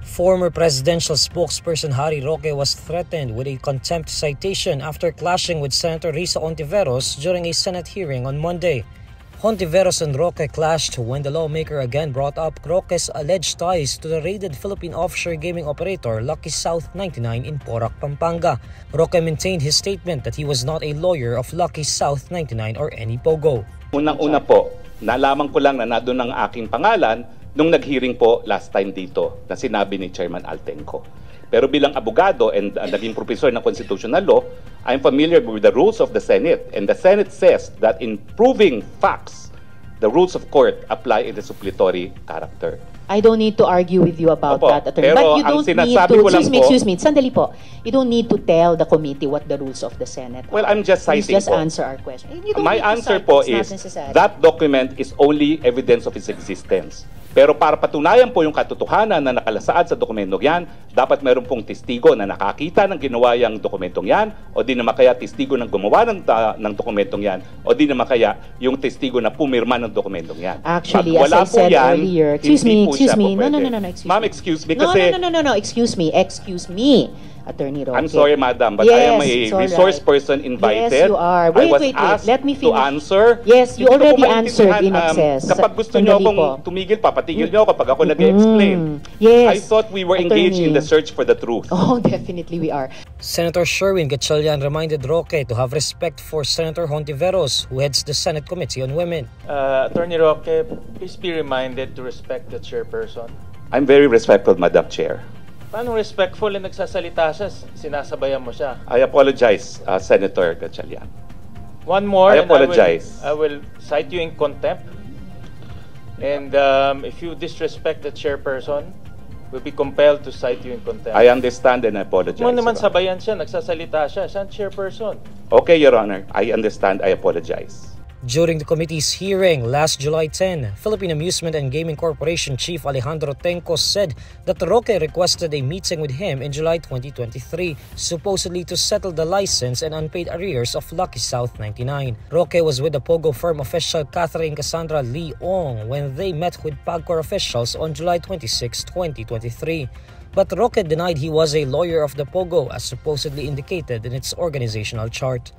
Former presidential spokesperson Harry Roque was threatened with a contempt citation after clashing with Senator Risa Hontiveros during a Senate hearing on Monday. Hontiveros and Roque clashed when the lawmaker again brought up Roque's alleged ties to the raided Philippine offshore gaming operator Lucky South 99 in Porac, Pampanga. Roque maintained his statement that he was not a lawyer of Lucky South 99 or any POGO. Unang-una po, nalaman ko lang na nandun ang aking pangalan nung nag-hearing po last time dito na sinabi ni Chairman Altenco. Pero bilang abogado and naging professor ng constitutional law, I'm familiar with the rules of the Senate. And the Senate says that in proving facts, the rules of court apply in the suppletory character. I don't need to argue with you about that, Attorney. Pero but you don't need to, excuse me, sandali po. You don't need to tell the committee what the rules of the Senate are. Well, I'm just citing Please just po. Answer our question. My answer po is that document is only evidence of its existence. Pero para patunayan po yung katotohanan na nakalasaad sa dokumentong yan, dapat meron pong testigo na nakakita ng ginawa yung dokumentong yan, o di naman kaya testigo ng gumawa ng dokumentong yan, o di naman kaya yung testigo na pumirma ng dokumentong yan. Actually, as I said earlier, excuse me, no, Ma'am, excuse me kasi... No, excuse me, Attorney Roque. I'm sorry, madam, but I am a resource person invited. Yes, you are. Wait, let me finish. To answer. Yes, you already answered in excess. Kapag gusto nyo akong tumigil, papatigil nyo kapag ako nag-explain. Yes. I thought we were engaged in the search for the truth. Oh, definitely we are. Senator Sherwin Gatchalian reminded Roque to have respect for Senator Hontiveros, who heads the Senate Committee on Women. Attorney Roque, please be reminded to respect the chairperson. I'm very respectful, Madam Chair. Paano respectful na nagsasalita siya, sinasabayan mo siya? I apologize, Senator Gatchalian. One more, I apologize. I will cite you in contempt. And if you disrespect the chairperson, we'll be compelled to cite you in contempt. I understand and I apologize. Mo naman sabayan siya, nagsasalita siya, siya ang chairperson. Okay, Your Honor. I understand. I apologize. During the committee's hearing last July 10, Philippine Amusement and Gaming Corporation Chief Alejandro Tenco said that Roque requested a meeting with him in July 2023, supposedly to settle the license and unpaid arrears of Lucky South 99. Roque was with the POGO firm official Catherine Cassandra Lee Ong when they met with PAGCOR officials on July 26, 2023. But Roque denied he was a lawyer of the POGO as supposedly indicated in its organizational chart.